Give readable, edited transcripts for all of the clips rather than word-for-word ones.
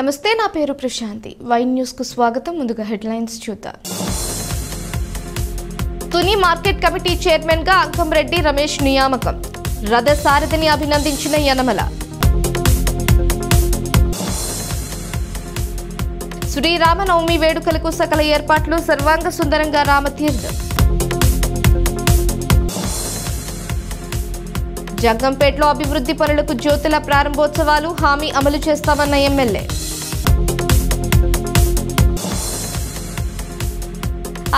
నమస్తే, నా పేరు ప్రశాంతి. వైన్ న్యూస్ కు స్వాగతం. ముందుగా హెడ్లైన్స్ చూద్దాం. తుని మార్కెట్ కమిటీ చైర్మన్ గా అంకంరెడ్డి రమేష్ నియామకం. రథ సారథిని అభినందించిన యనమల. శ్రీరామనవమి వేడుకలకు సకల ఏర్పాట్లు సర్వాంగ సుందరంగా రామతీర్థం. జగ్గంపేటలో అభివృద్ధి పనులకు జ్యోతుల ప్రారంభోత్సవాలు, హామీ అమలు చేస్తామన్న ఎమ్మెల్యే.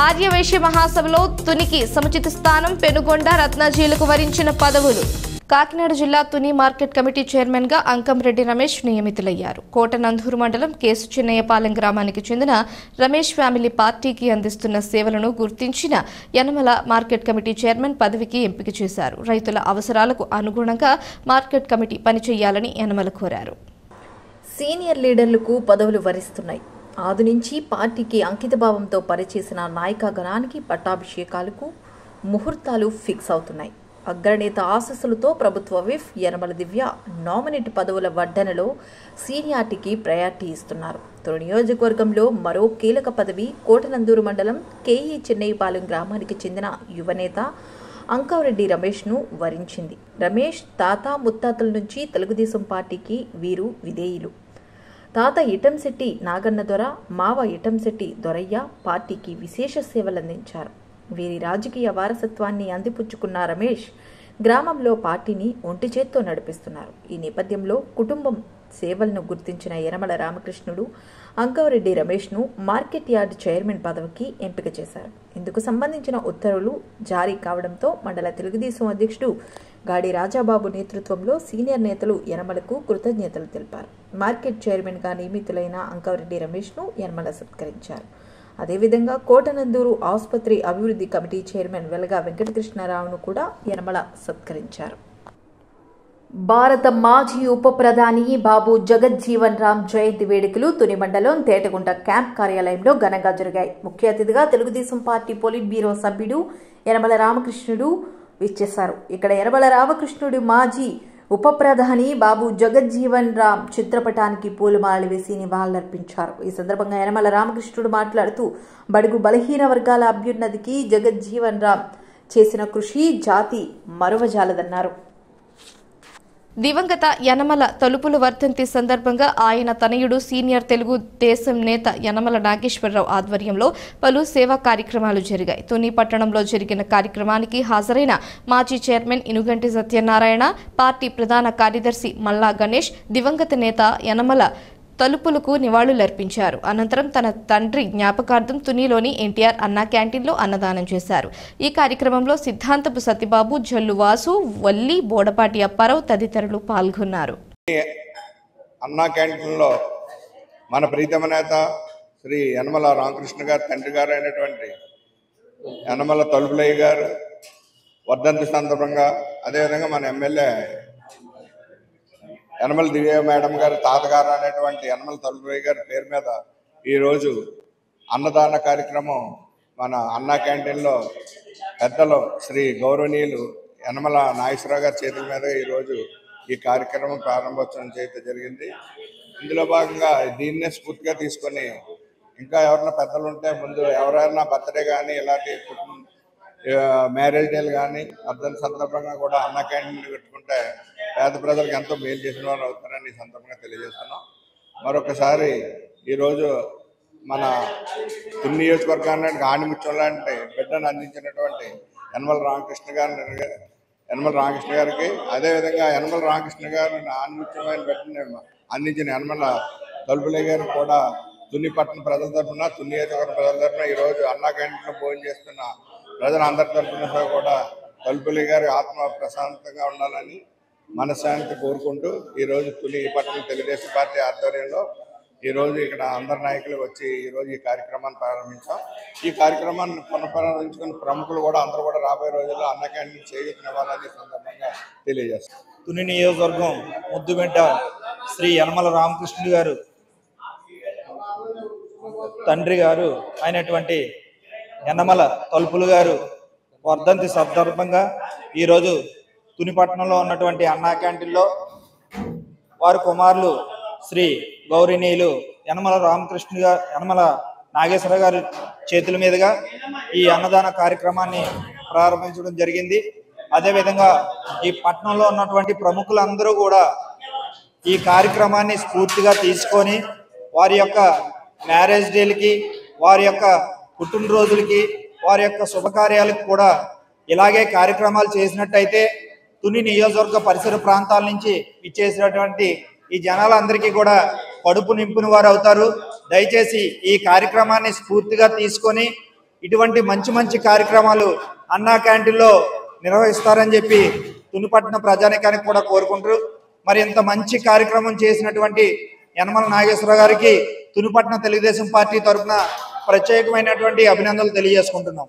ఆర్యవైశ్య మహాసభలో తునికి సముచిత స్థానం, పెనుగొండ రత్నాజీలకు వరించిన పదవులు. కాకినాడ జిల్లా తుని మార్కెట్ కమిటీ చైర్మన్ గా అంకంరెడ్డి రమేష్ నియమితులయ్యారు. కోటనందూరు మండలం కేసు చిన్నయ్యపాలెం గ్రామానికి చెందిన రమేష్ ఫ్యామిలీ పార్టీకి అందిస్తున్న సేవలను గుర్తించిన యనమల మార్కెట్ కమిటీ చైర్మన్ పదవికి ఎంపిక చేశారు. రైతుల అవసరాలకు అనుగుణంగా మార్కెట్ కమిటీ పనిచేయాలని యనమల కోరారు. సీనియర్ లీడర్లకు పదవులు వరిస్తున్నాయి. ఆది నుంచి పార్టీకి అంకితభావంతో పనిచేసిన నాయకగణానికి పట్టాభిషేకాలకు ముహూర్తాలు ఫిక్స్ అవుతున్నాయి. అగ్రనేత ఆశీస్సులతో ప్రభుత్వ విప్ యనమల దివ్య నామినేట్ పదవుల వడ్డనలో సీనియార్టీకి ప్రయారిటీ ఇస్తున్నారు. తొలి నియోజకవర్గంలో మరో కీలక పదవి కోటనందూరు మండలం కేఈ చిన్నయ్యపాలెం గ్రామానికి చెందిన యువనేత అంకంరెడ్డి రమేష్ను వరించింది. రమేష్ తాత ముత్తాతల నుంచి తెలుగుదేశం పార్టీకి వీరు విధేయులు. తాత ఇటంశెట్టి నాగన్న దొర, మావ ఇటంశెట్టి దొరయ్య పార్టీకి విశేష సేవలందించారు. వీరి రాజకీయ వారసత్వాన్ని అందిపుచ్చుకున్న రమేష్ గ్రామంలో పార్టీని ఒంటి చేత్తో నడిపిస్తున్నారు. ఈ నేపథ్యంలో కుటుంబం సేవలను గుర్తించిన Yanamala Ramakrishnudu Ankamreddy రమేష్ను market yard chairman పదవికి ఎంపిక చేశారు. ఇందుకు సంబంధించిన ఉత్తర్వులు జారీ కావడంతో మండల తెలుగుదేశం అధ్యక్షుడు గాడి రాజాబాబు నేతృత్వంలో సీనియర్ నేతలు యనమలకు కృతజ్ఞతలు తెలిపారు. మార్కెట్ చైర్మన్ గా నియమితులైన అంకంరెడ్డి రమేష్ను యనమల సత్కరించారు. అదేవిధంగా కోటనందూరు ఆసుపత్రి అభివృద్ధి కమిటీ చైర్మన్ వెలగా వెంకటకృష్ణారావును కూడా యనమల సత్కరించారు. భారత మాజీ ఉప ప్రధాని బాబు జగజ్జీవన్ రామ్ జయంతి వేడుకలు తుని మండలం తేటగుంట క్యాంప్ కార్యాలయంలో ఘనంగా జరిగాయి. ముఖ్య అతిథిగా తెలుగుదేశం పార్టీ పొలిట్ బ్యూరో సభ్యుడు యనమల రామకృష్ణుడు విచ్చేశారు. ఇక్కడ యనమల రామకృష్ణుడు మాజీ ఉప ప్రధాని బాబు జగజ్జీవన్ రామ్ చిత్రపటానికి పూలమాలలు వేసి నివాళులర్పించారు. ఈ సందర్భంగా యనమల రామకృష్ణుడు మాట్లాడుతూ బడుగు బలహీన వర్గాల అభ్యున్నతికి జగజ్జీవన్ రామ్ చేసిన కృషి జాతి మరువజాలదన్నారు. దివంగత యనమల తలుపుల వర్ధంతి సందర్భంగా ఆయన తనయుడు సీనియర్ తెలుగుదేశం నేత యనమల నాగేశ్వరరావు ఆధ్వర్యంలో పలు సేవా కార్యక్రమాలు జరిగాయి. తుని పట్టణంలో జరిగిన కార్యక్రమానికి హాజరైన మాజీ చైర్మన్ ఇనుగంటి సత్యనారాయణ, పార్టీ ప్రధాన కార్యదర్శి మల్లా గణేష్ దివంగత నేత యనమల తలుపులకు నివాళులర్పించారు. అనంతరం తన తండ్రి జ్ఞాపకార్థం తునిలోని ఎన్టీఆర్ అన్నా క్యాంటీన్లో అన్నదానం చేశారు. ఈ కార్యక్రమంలో సిద్ధాంతపు సత్యబాబు, జల్లు వాసు, వల్లి, బోడపాటి అప్పారావు తదితరులు పాల్గొన్నారు. అన్నా క్యాంటీన్లో మన ప్రీతమ నేత శ్రీ యనమల రామకృష్ణ గారు తండ్రి గారు అయినటువంటి యనమల తలుపులయ్య గారు వర్ధంతి సందర్భంగా, అదేవిధంగా మన ఎమ్మెల్యే యనమల దివ్య మేడం గారు తాతగారు అనేటువంటి యనమల తలుపులయ్య గారి పేరు మీద ఈరోజు అన్నదాన కార్యక్రమం మన అన్నా క్యాంటీన్లో పెద్దలు శ్రీ గౌరవనీయులు యనమల నాగేశ్వరరావు గారి చేతుల మీద ఈరోజు ఈ కార్యక్రమం ప్రారంభోత్సవం చేయడం జరిగింది. ఇందులో భాగంగా దీన్నే స్ఫూర్తిగా తీసుకొని ఇంకా ఎవరైనా పెద్దలు ఉంటే ముందు ఎవరైనా బర్త్డే కానీ ఇలాంటి మ్యారేజ్ డేలు కానీ వర్ధంతి సందర్భంగా కూడా అన్నా క్యాంటీన్లు పెట్టుకుంటే పేద ప్రజలకు ఎంతో మేలు చేసిన వారు అవుతారని ఈ సందర్భంగా తెలియజేస్తున్నాం. మరొకసారి ఈరోజు మన తుని నియోజకవర్గానికి ఆణిముత్యం లాంటి బిడ్డను అందించినటువంటి యనమల రామకృష్ణ గారికి, అదేవిధంగా యనమల రామకృష్ణ గారు ఆణిముత్యమైన బిడ్డను అందించిన యనమల తలుపులయ్య గారికి కూడా తుని పట్టణ ప్రజల తరఫున, తుని నియోజకవర్గ ప్రజల తరఫున ఈరోజు అన్నా క్యాంటీన్లో భోజనం చేస్తున్న ప్రజలందరి తరఫున కూడా తలుపులయ్య గారి ఆత్మ ప్రశాంతంగా ఉండాలని మనశ్శాంతి కోరుకుంటూ ఈరోజు తుని పట్టణ తెలుగుదేశం పార్టీ ఆధ్వర్యంలో ఈరోజు ఇక్కడ అందరి నాయకులు వచ్చి ఈరోజు ఈ కార్యక్రమాన్ని ప్రారంభించాం. ఈ కార్యక్రమాన్ని పునఃప్రారంభించుకున్న ప్రముఖులు కూడా అందరూ కూడా రాబోయే రోజుల్లో అన్న క్యాంటీన్ చేయూతనివ్వాలని సందర్భంగా తెలియజేస్తాం. తుని నియోజకవర్గం ముద్దుబిడ్డ శ్రీ యనమల రామకృష్ణుడు గారు తండ్రి గారు అయినటువంటి యనమల తలుపులు గారు వర్ధంతి సందర్భంగా ఈరోజు తుని పట్టణంలో ఉన్నటువంటి అన్నా క్యాంటీన్లో వారి కుమారులు శ్రీ గౌరవనీయులు యనమల యనమల నాగేశ్వర గారి చేతుల మీదుగా ఈ అన్నదాన కార్యక్రమాన్ని ప్రారంభించడం జరిగింది. అదేవిధంగా ఈ పట్టణంలో ఉన్నటువంటి ప్రముఖులందరూ కూడా ఈ కార్యక్రమాన్ని స్ఫూర్తిగా తీసుకొని వారి యొక్క మ్యారేజ్ డేలకి, వారి యొక్క పుట్టినరోజులకి, వారి యొక్క శుభకార్యాలకు కూడా ఇలాగే కార్యక్రమాలు చేసినట్టయితే తుని నియోజకవర్గ పరిసర ప్రాంతాల నుంచి ఇచ్చేసినటువంటి ఈ జనాలందరికీ కూడా కడుపు నింపిన వారు అవుతారు. దయచేసి ఈ కార్యక్రమాన్ని స్ఫూర్తిగా తీసుకొని ఇటువంటి మంచి మంచి కార్యక్రమాలు అన్నా క్యాంటీన్లో నిర్వహిస్తారని చెప్పి తునిపట్న ప్రజానికానికి కూడా కోరుకుంటూ, మరి ఇంత మంచి కార్యక్రమం చేసినటువంటి యనమల నాగేశ్వర గారికి తునిపట్న తెలుగుదేశం పార్టీ తరఫున ప్రత్యేకమైనటువంటి అభినందనలు తెలియజేసుకుంటున్నాం.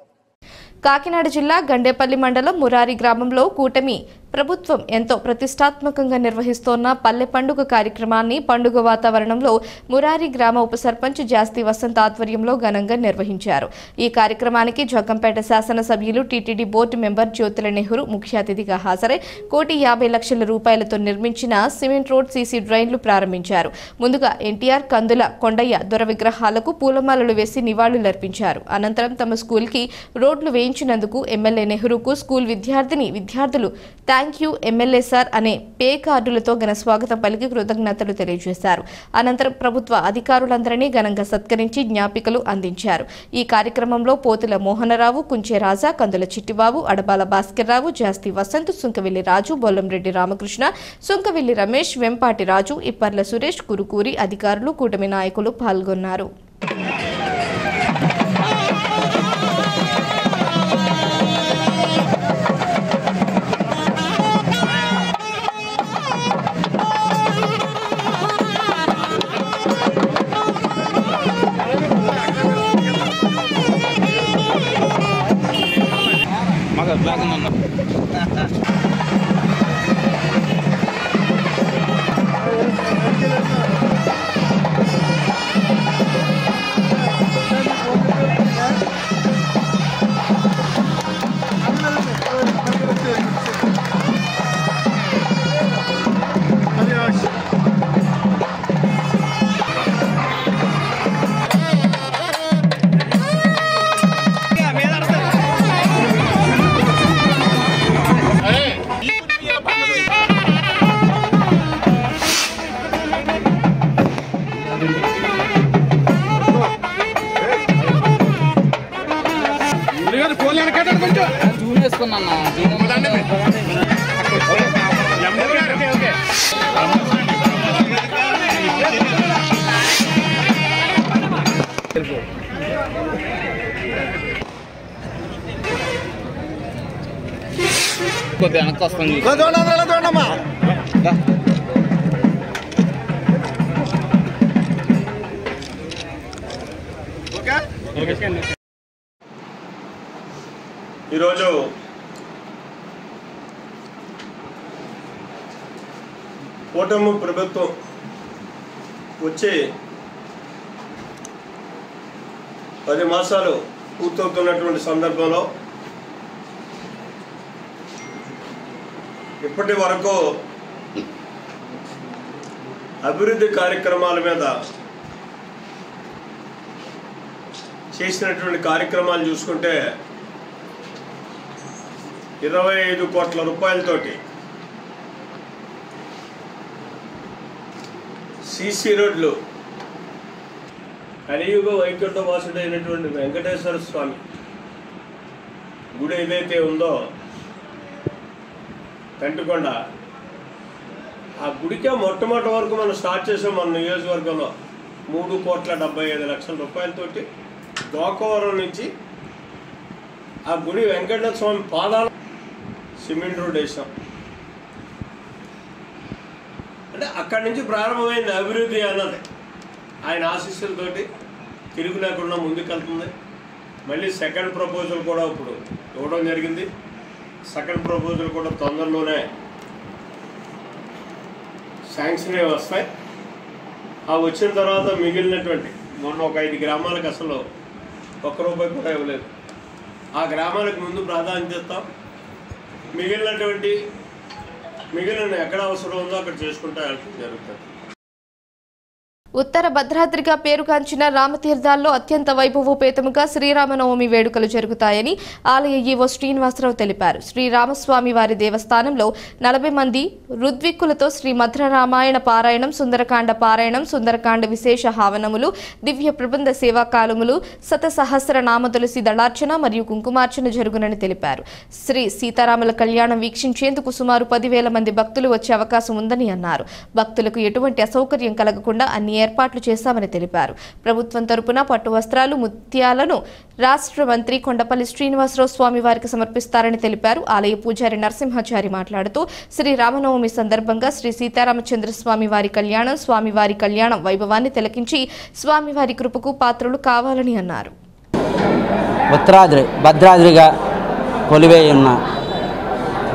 కాకినాడ జిల్లా గండేపల్లి మండలం మురారి గ్రామంలో కూటమి ప్రభుత్వం ఎంతో ప్రతిష్టాత్మకంగా నిర్వహిస్తోన్న పల్లె పండుగ కార్యక్రమాన్ని పండుగ వాతావరణంలో మురారి గ్రామ ఉప సర్పంచ్ జాస్తి వసంత్ ఆధ్వర్యంలో ఘనంగా నిర్వహించారు. ఈ కార్యక్రమానికి జగ్గంపేట శాసనసభ్యులు TTD board member Jyothula Nehru ముఖ్య అతిథిగా హాజరై 1,50,00,000 రూపాయలతో నిర్మించిన సిమెంట్ రోడ్ సీసీ డ్రైన్లు ప్రారంభించారు. ముందుగా ఎన్టీఆర్, కందుల, కొండయ్య దొర విగ్రహాలకు పూలమాలలు వేసి నివాళులర్పించారు. అనంతరం తమ స్కూల్కి రోడ్లు వేయించినందుకు ఎమ్మెల్యే నెహ్రూకు స్కూల్ విద్యార్థులు థ్యాంక్ యూ ఎమ్మెల్యే సార్ అనే పే కార్డులతో ఘన స్వాగతం పలికి కృతజ్ఞతలు తెలియజేశారు. అనంతరం ప్రభుత్వ అధికారులందరినీ ఘనంగా సత్కరించి జ్ఞాపికలు అందించారు. ఈ కార్యక్రమంలో పోతుల మోహనరావు, కుంచే రాజా, కందుల చిట్టిబాబు, అడబాల భాస్కర్రావు, జాస్తి వసంత్, సుంకవిల్లి రాజు, బొల్లంరెడ్డి రామకృష్ణ, సుంకవిల్లి రమేష్, వెంపాటి రాజు, ఇప్పర్ల సురేష్, కురుకూరి అధికారులు, కూటమి నాయకులు పాల్గొన్నారు. వెనక్కి వస్తుంది. ఈరోజు కూటమి ప్రభుత్వం వచ్చి 10 మాసాలు పూర్తవుతున్నటువంటి సందర్భంలో ఇప్పటి వరకు అభివృద్ధి కార్యక్రమాల మీద చేసినటువంటి కార్యక్రమాలు చూసుకుంటే 25 కోట్ల రూపాయలతోటి సీసీ రోడ్లు, కలియుగ వైకుంఠ వాసుడైనటువంటి వెంకటేశ్వర స్వామి గుడి ఏదైతే ఉందో కంటికొండ, ఆ గుడికే మొట్టమొదటి వరకు మనం స్టార్ట్ చేసాం మన నియోజకవర్గంలో 3,75,00,000 రూపాయలతోటి గోకవరం నుంచి ఆ గుడి వెంకటేశ్వర స్వామి పాదాల సిమెంట్ రోడ్ వేసాం. అంటే అక్కడి నుంచి ప్రారంభమైంది అభివృద్ధి అన్నది. ఆయన ఆశీస్సులతోటి తిరుగు లేకుండా ముందుకెళ్తుంది. మళ్ళీ సెకండ్ ప్రపోజల్ కూడా ఇప్పుడు ఇవ్వడం జరిగింది. సెకండ్ ప్రపోజల్ కూడా తొందరలోనే శాంక్షన్ వస్తాయి. ఆ వచ్చిన తర్వాత మిగిలినటువంటి మొన్న ఒక 5 గ్రామాలకు అసలు ₹1 కూడా ఇవ్వలేదు. ఆ గ్రామాలకు ముందు ప్రాధాన్యత ఇస్తాం. మిగిలిన ఎక్కడ అవసరం ఉందో అక్కడ చేసుకుంటూ వెళ్తూ జరుగుతుంది. ఉత్తర భద్రాద్రిగా పేరుగాంచిన రామతీర్థాల్లో అత్యంత వైభవోపేతముగా శ్రీరామనవమి వేడుకలు జరుగుతాయని ఆలయ ఈవో శ్రీనివాసరావు తెలిపారు. శ్రీరామస్వామి వారి దేవస్థానంలో 40 మంది రుద్విక్కులతో శ్రీ మధుర రామాయణ పారాయణం, సుందరకాండ పారాయణం, సుందరకాండ విశేష హావనములు, దివ్య ప్రబంధ సేవాకాలములు, శతసహస్ర నామ తులసి దళార్చన మరియు కుంకుమార్చన జరుగునని తెలిపారు. శ్రీ సీతారాముల కళ్యాణం వీక్షించేందుకు సుమారు 10,000 మంది భక్తులు వచ్చే అవకాశం ఉందని అన్నారు. భక్తులకు ఎటువంటి అసౌకర్యం కలగకుండా అన్ని ఏర్పాట్లు చేశామని తెలిపారు. ప్రభుత్వం తరపున పట్టు వస్త్రాలు, ముత్యాలను రాష్ట్ర మంత్రి కొండపల్లి శ్రీనివాసరావు స్వామి వారికి సమర్పిస్తారని తెలిపారు. ఆలయ పూజారి నరసింహాచారి మాట్లాడుతూ శ్రీరామనవమి సందర్భంగా శ్రీ సీతారామచంద్ర స్వామి వారి కళ్యాణం, స్వామివారి కళ్యాణం వైభవాన్ని తిలకించి స్వామివారి కృపకు పాత్రలు కావాలని అన్నారు. ఉత్తరాద్రి భద్రాద్రిగా కొలువై ఉన్న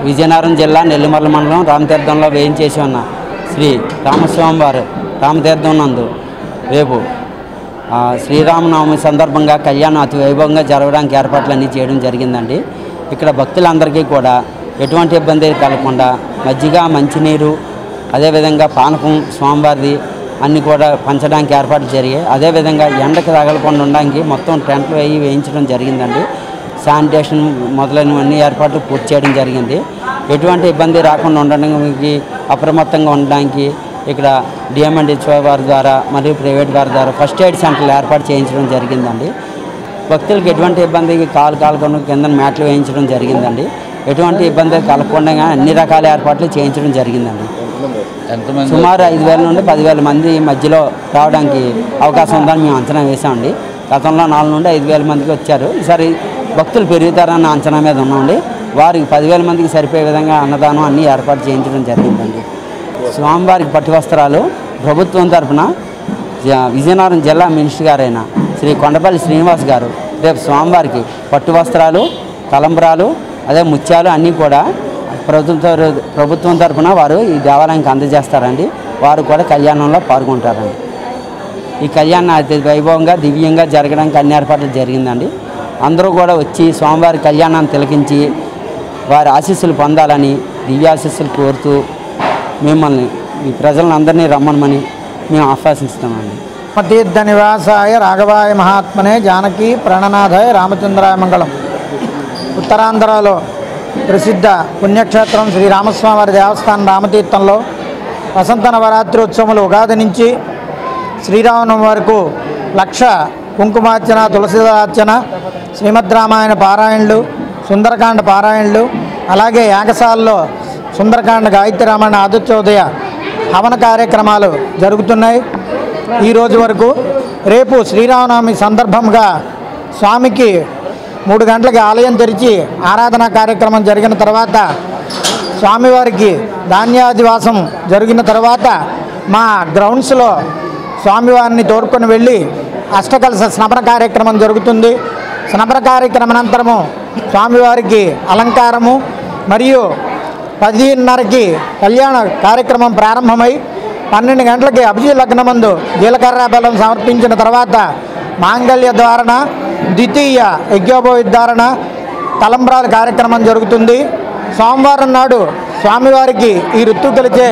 విజయనగరం జిల్లా నెల్లిమర్ల మండలం రామతీర్థంలో వేయించేసి ఉన్న శ్రీ రామస్వామి వారు రామతీర్థం నందు రేపు శ్రీరామనవమి సందర్భంగా కళ్యాణం అతి వైభవంగా జరగడానికి ఏర్పాట్లన్నీ చేయడం జరిగిందండి. ఇక్కడ భక్తులందరికీ కూడా ఎటువంటి ఇబ్బంది కలగకుండా మజ్జిగ, మంచినీరు, అదేవిధంగా పానకం స్వామివారిది అన్నీ కూడా పంచడానికి ఏర్పాట్లు జరిగాయి. అదేవిధంగా ఎండకు తగలకుండా ఉండడానికి మొత్తం టెంట్లు వేయించడం జరిగిందండి. శానిటేషన్ మొదలైనవన్నీ ఏర్పాట్లు పూర్తి చేయడం జరిగింది. ఎటువంటి ఇబ్బంది రాకుండా ఉండడానికి, అప్రమత్తంగా ఉండడానికి ఇక్కడ డిఎంఎండ్హెచ్ఓ వారి ద్వారా మరియు ప్రైవేట్ వారి ద్వారా ఫస్ట్ ఎయిడ్ సెంటర్లు ఏర్పాటు చేయించడం జరిగిందండి. భక్తులకు ఎటువంటి ఇబ్బంది కాలుకొని కింద మ్యాట్లు వేయించడం జరిగిందండి. ఎటువంటి ఇబ్బంది కలగకుండా అన్ని రకాల ఏర్పాట్లు చేయించడం జరిగిందండి. సుమారు 5,000 నుండి 10,000 మంది మధ్యలో రావడానికి అవకాశం ఉందని మేము అంచనా వేసామండి. గతంలో 4 నుండి 5,000 మందికి వచ్చారు. ఈసారి భక్తులు పెరుగుతారన్న అంచనా మీద ఉన్నామండి. వారికి 10,000 మందికి సరిపోయే విధంగా అన్నదానం అన్నీ ఏర్పాటు చేయించడం జరిగిందండి. స్వామివారికి పట్టు వస్త్రాలు ప్రభుత్వం తరఫున విజయనగరం జిల్లా మినిస్టర్ గారైన శ్రీ కొండపల్లి శ్రీనివాస్ గారు రేపు స్వామివారికి పట్టు వస్త్రాలు, తలంబ్రాలు, అదే ముత్యాలు అన్నీ కూడా ప్రభుత్వం తరఫున వారు ఈ దేవాలయానికి అందజేస్తారండి. వారు కూడా కళ్యాణంలో పాల్గొంటారండి. ఈ కళ్యాణం అతి వైభవంగా దివ్యంగా జరగడానికి అన్ని ఏర్పాట్లు జరిగిందండి. అందరూ కూడా వచ్చి స్వామివారి కళ్యాణాన్ని తిలకించి వారి ఆశీస్సులు పొందాలని దివ్యాశీస్సులు కోరుతూ మిమ్మల్ని ఈ ప్రజలందరినీ రమ్మనమని మేము ఆహ్వానిస్తున్నామండి. తీర్థ నివాసాయ రాఘవాయ మహాత్మనే జానకి ప్రణనాథాయ రామచంద్రాయ మంగళం. ఉత్తరాంధ్రలో ప్రసిద్ధ పుణ్యక్షేత్రం శ్రీ రామస్వామివారి దేవస్థానం రామతీర్థంలో వసంత నవరాత్రి ఉత్సవములు ఉగాది నుంచి శ్రీరామనవమి వరకు 1,00,000 కుంకుమార్చన, తులసిదార్చన, శ్రీమద్ రామాయణ పారాయణలు, సుందరకాండ పారాయణలు, అలాగే యాగశాలలో సుందరకాండ, గాయత్రి రామాయణ, ఆదిత్యోదయ హవన కార్యక్రమాలు జరుగుతున్నాయి. ఈరోజు వరకు రేపు శ్రీరామనవమి సందర్భంగా స్వామికి 3 గంటలకి ఆలయం తెరిచి ఆరాధనా కార్యక్రమం జరిగిన తర్వాత స్వామివారికి ధాన్యాదివాసం జరిగిన తర్వాత మా గ్రౌండ్స్లో స్వామివారిని తోడుకొని వెళ్ళి అష్టకలశ స్నపన కార్యక్రమం జరుగుతుంది. స్నపన కార్యక్రమానంతరము స్వామివారికి అలంకారము మరియు 10:30కి కళ్యాణ కార్యక్రమం ప్రారంభమై 12 గంటలకి అభిజిత్ లగ్నమందు జీలకర్ర బెల్లం సమర్పించిన తర్వాత మాంగళ్య ధారణ, ద్వితీయ యజ్ఞోపవిధారణ, తలంబ్రాల కార్యక్రమం జరుగుతుంది. సోమవారం నాడు స్వామివారికి ఈ ఋతు తెలిచే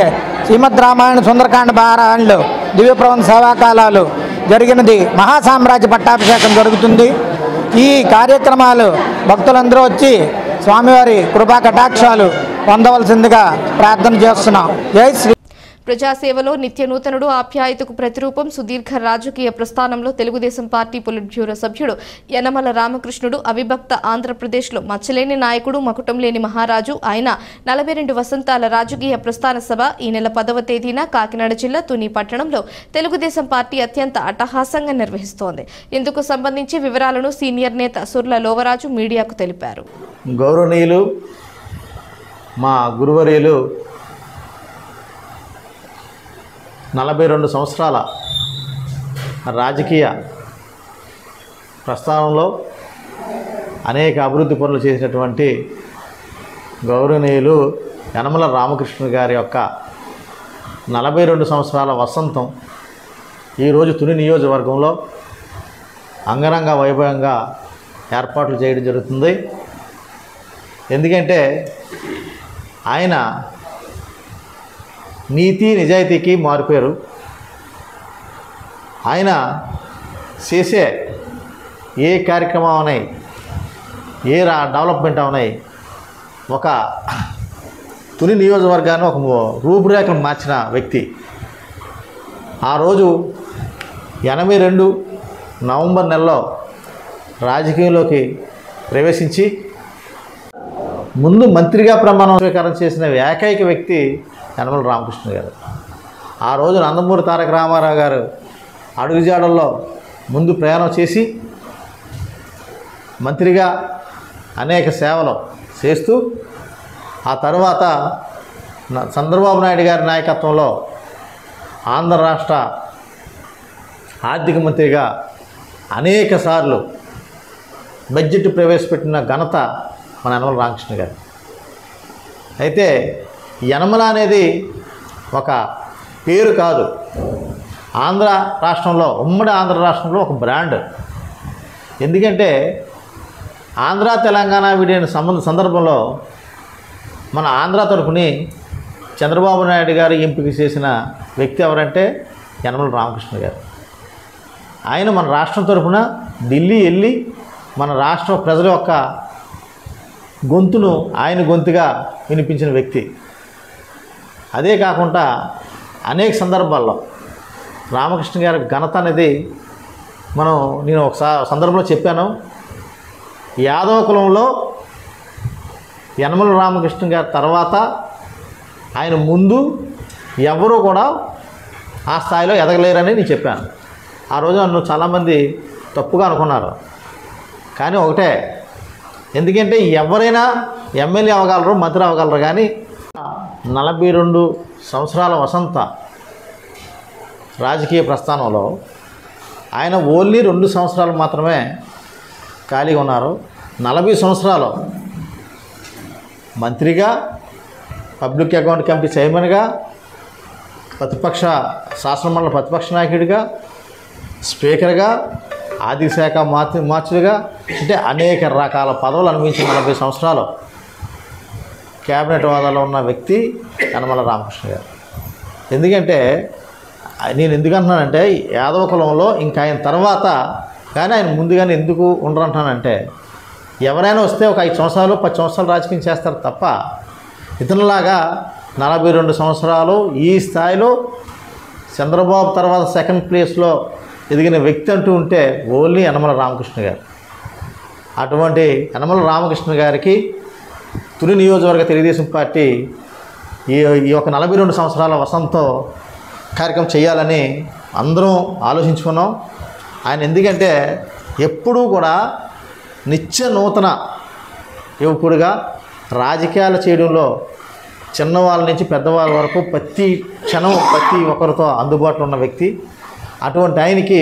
శ్రీమద్ రామాయణ, సుందరకాండ పారాయణలు, దివ్య ప్రబంధ సేవాకాలాలు జరిగినది మహాసామ్రాజ్య పట్టాభిషేకం జరుగుతుంది. ఈ కార్యక్రమాలు భక్తులందరూ వచ్చి స్వామివారి కృపా కటాక్షాలు పొందవలసిందిగా ప్రార్థన చేస్తున్నాం. జై శ్రీ. ప్రజాసేవలో నిత్య నూతనుడు, ఆప్యాయతకు ప్రతిరూపం, సుదీర్ఘ రాజకీయ ప్రస్థానంలో తెలుగుదేశం పార్టీ పొలిట్ బ్యూరో సభ్యుడు యనమల రామకృష్ణుడు, అవిభక్త ఆంధ్రప్రదేశ్లో మచ్చలేని నాయకుడు, మకుటం లేని మహారాజు. ఆయన 42 వసంతాల రాజకీయ ప్రస్థాన సభ ఈ నెల 10వ తేదీన కాకినాడ జిల్లా తుని పట్టణంలో తెలుగుదేశం పార్టీ అత్యంత అట్టహాసంగా నిర్వహిస్తోంది. ఇందుకు సంబంధించి వివరాలను సీనియర్ నేత సుర్ల లోవరాజు మీడియాకు తెలిపారు. గౌరవనీయులు మా గురువర్యులు 42 సంవత్సరాల రాజకీయ ప్రస్థానంలో అనేక అభివృద్ధి పనులు చేసినటువంటి గౌరవనీయులు యనమల రామకృష్ణ గారి యొక్క 42 సంవత్సరాల వసంతం ఈరోజు తుని నియోజకవర్గంలో అంగరంగ వైభవంగా ఏర్పాట్లు చేయడం జరుగుతుంది. ఎందుకంటే ఆయన నీతి నిజాయితీకి మారిపోయారు. ఆయన చేసే ఏ కార్యక్రమం ఉన్నాయి, ఏ డెవలప్మెంట్ ఉన్నాయి, ఒక తుని నియోజకవర్గాన్ని ఒక రూపురేఖలు మార్చిన వ్యక్తి. ఆ రోజు 82 నవంబర్ నెలలో రాజకీయంలోకి ప్రవేశించి ముందు మంత్రిగా ప్రమాణ స్వీకారం చేసిన ఏకైక వ్యక్తి యనమల రామకృష్ణ గారు. ఆ రోజు నందమూరి తారక రామారావు గారు అడుగుజాడల్లో ముందు ప్రయాణం చేసి మంత్రిగా అనేక సేవలు చేస్తూ ఆ తర్వాత చంద్రబాబు నాయుడు గారి నాయకత్వంలో ఆంధ్ర రాష్ట్ర ఆర్థిక మంత్రిగా అనేక సార్లు బడ్జెట్ ప్రవేశపెట్టిన ఘనత మన యనమల రామకృష్ణ గారు. అయితే యనమల అనేది ఒక పేరు కాదు, ఆంధ్ర రాష్ట్రంలో, ఉమ్మడి ఆంధ్ర రాష్ట్రంలో ఒక బ్రాండ్. ఎందుకంటే ఆంధ్ర తెలంగాణ విడిన సందర్భంలో మన ఆంధ్ర తరపుని చంద్రబాబు నాయుడు గారు ఎంపిక చేసిన వ్యక్తి ఎవరంటే యనమల రామకృష్ణ గారు. ఆయన మన రాష్ట్రం తరపున ఢిల్లీ వెళ్ళి మన రాష్ట్ర ప్రజల యొక్క గొంతును ఆయన గొంతుగా వినిపించిన వ్యక్తి. అదే కాకుండా అనేక సందర్భాల్లో రామకృష్ణ గారి ఘనత అనేది నేను ఒక సందర్భంలో చెప్పాను. యాదవ కులంలో యనమల రామకృష్ణ గారి తర్వాత ఆయన ముందు ఎవరూ కూడా ఆ స్థాయిలో ఎదగలేరని నేను చెప్పాను. ఆ రోజు నన్ను చాలామంది తప్పుగా అనుకున్నారు. కానీ ఒకటే, ఎందుకంటే ఎవరైనా ఎమ్మెల్యే అవ్వగలరు, మంత్రి అవ్వగలరు, కానీ 42 సంవత్సరాల వసంత రాజకీయ ప్రస్థానంలో ఆయన ఓన్లీ 2 సంవత్సరాలు మాత్రమే ఖాళీగా ఉన్నారు. 40 సంవత్సరాలు మంత్రిగా, పబ్లిక్ అకౌంట్ కమిటీ చైర్మన్గా, ప్రతిపక్ష శాసనమండలి ప్రతిపక్ష నాయకుడిగా, స్పీకర్గా, ఆర్థిక శాఖ మార్చులుగా, అంటే అనేక రకాల పదవులు అనుభవించిన 40 సంవత్సరాలు క్యాబినెట్ హోదాలో ఉన్న వ్యక్తి యనమల రామకృష్ణ గారు. ఎందుకంటే నేను ఎందుకంటున్నానంటే యాదవ కులంలో ఇంకా ఆయన తర్వాత కానీ ఆయన ముందుగానే ఎందుకు ఉండరంటున్నానంటే, ఎవరైనా వస్తే ఒక 5 సంవత్సరాలు 10 సంవత్సరాలు రాజకీయం చేస్తారు తప్ప ఇతనిలాగా 42 సంవత్సరాలు ఈ స్థాయిలో చంద్రబాబు తర్వాత సెకండ్ ప్లేస్లో ఎదిగిన వ్యక్తి అంటూ ఉంటే ఓన్లీ యనమల రామకృష్ణ గారు. అటువంటి యనమల రామకృష్ణ గారికి తుని నియోజకవర్గ తెలుగుదేశం పార్టీ ఈ యొక్క 42 సంవత్సరాల వసంతో కార్యక్రమం చేయాలని అందరం ఆలోచించుకున్నాం. ఆయన ఎందుకంటే ఎప్పుడూ కూడా నిత్య నూతన యువకుడిగా రాజకీయాలు చేయడంలో చిన్నవాళ్ళ నుంచి పెద్దవాళ్ళ వరకు ప్రతి క్షణం ప్రతి ఒక్కరితో అందుబాటులో ఉన్న వ్యక్తి. అటువంటి ఆయనకి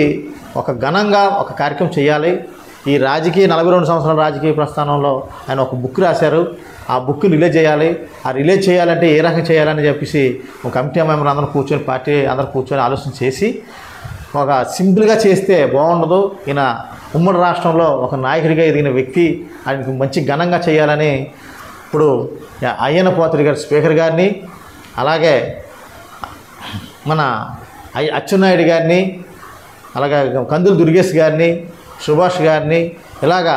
ఒక ఘనంగా ఒక కార్యక్రమం చేయాలి. ఈ 42 సంవత్సరాల రాజకీయ ప్రస్థానంలో ఆయన ఒక బుక్ రాశారు. ఆ బుక్ రిలీజ్ చేయాలి. ఆ రిలీజ్ చేయాలంటే ఏ రకంగా చేయాలని చెప్పేసి ఒక కమిటీ మెంబర్ అందరూ కూర్చొని, పార్టీ అందరూ కూర్చొని ఆలోచన చేసి ఒక సింపుల్గా చేస్తే బాగుండదు, ఈయన ఉమ్మడి రాష్ట్రంలో ఒక నాయకుడిగా ఎదిగిన వ్యక్తి, ఆయనకు మంచి ఘనంగా చేయాలని ఇప్పుడు అయ్యన్న పోతరి గారి స్పీకర్ గారిని, అలాగే మన అచ్చెన్నాయుడు గారిని, అలాగే కందులు దుర్గేష్ గారిని, సుభాష్ గారిని, ఇలాగా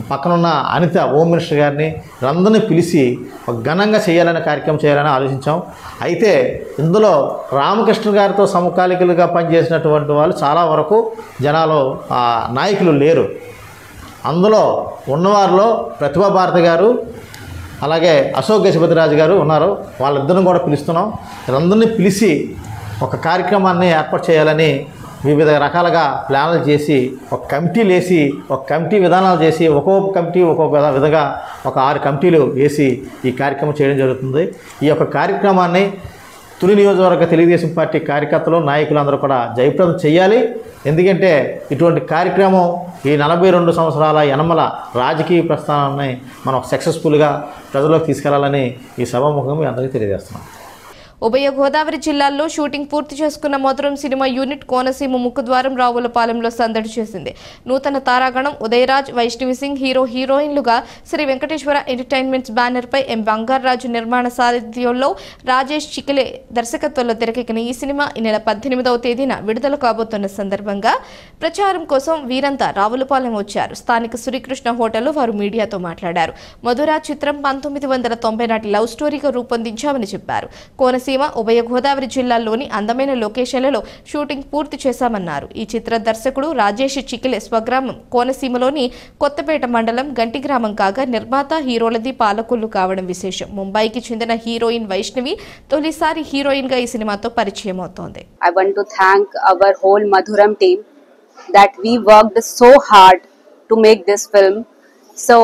పక్కనున్న అనిత హోమ్ మినిస్టర్ గారిని వీళ్ళందరినీ పిలిచి ఒక ఘనంగా చేయాలనే కార్యక్రమం చేయాలని ఆలోచించాం. అయితే ఇందులో రామకృష్ణ గారితో సమకాలికులుగా పనిచేసినటువంటి వాళ్ళు చాలా వరకు జనాలు నాయకులు లేరు. అందులో ఉన్నవారిలో ప్రతిభా భారతి గారు, అలాగే అశోక్ గజపతిరాజు గారు ఉన్నారు. వాళ్ళిద్దరిని కూడా పిలుస్తున్నాం. వీళ్ళందరినీ పిలిచి ఒక కార్యక్రమాన్ని ఏర్పాటు చేయాలని వివిధ రకాలుగా ప్లాన్లు చేసి ఒక కమిటీలు వేసి, ఒక కమిటీ విధానాలు చేసి, ఒక్కొక్క కమిటీ ఒక్కొక్క విధంగా ఒక 6 కమిటీలు వేసి ఈ కార్యక్రమం చేయడం జరుగుతుంది. ఈ యొక్క కార్యక్రమాన్ని తుని నియోజకవర్గ తెలుగుదేశం పార్టీ కార్యకర్తలు, నాయకులు అందరూ కూడా జయప్రదం చేయాలి. ఎందుకంటే ఇటువంటి కార్యక్రమం ఈ 42 సంవత్సరాల యనమల రాజకీయ ప్రస్థానాన్ని మనం సక్సెస్ఫుల్గా ప్రజల్లోకి తీసుకెళ్లాలని ఈ సభాముఖంగా మీ అందరికీ తెలియజేస్తున్నాం. ఉభయ గోదావరి జిల్లాల్లో షూటింగ్ పూర్తి చేసుకున్న మధురం సినిమా యూనిట్ కోనసీమ ముఖద్వారం రావులపాలెంలో సందడి చేసింది. నూతన తారాగణం ఉదయరాజ్, వైష్ణవి సింగ్ హీరోయిన్లుగా శ్రీ వెంకటేశ్వర ఎంటర్టైన్మెంట్స్ బ్యానర్ పై ఎం బంగారాజు నిర్మాణ సారథ్యంలో రాజేష్ చికిలే దర్శకత్వంలో తెరకెక్కిన ఈ సినిమా ఈ నెల 18వ తేదీన విడుదల కాబోతున్న సందర్భంగా ప్రచారం కోసం వీరంతా రావులపాలెం వచ్చారు. స్థానిక శ్రీకృష్ణ హోటల్లో వారు మీడియాతో మాట్లాడారు. మధురా చిత్రం 1990 నాటి లవ్ స్టోరీగా రూపొందించామని చెప్పారు. కోనసీమ ఉభయ గోదావరి జిల్లాల్లోని అందమైన లొకేషన్లలో షూటింగ్ పూర్తి చేశామన్నారు. ఈ చిత్ర దర్శకుడు రాజేష్ చికిలే స్వగ్రామం కోనసీమలోని కొత్తపేట మండలం గంటి గ్రామం కాగా నిర్మాత హీరోలది పాలకొల్లు కావడం విశేషం. ముంబైకి చెందిన హీరోయిన్ వైష్ణవి తొలిసారి హీరోయిన్ గా ఈ సినిమాతో పరిచయం అవుతోంది. I want to thank our whole Madhuram team that we worked so hard to make this film. So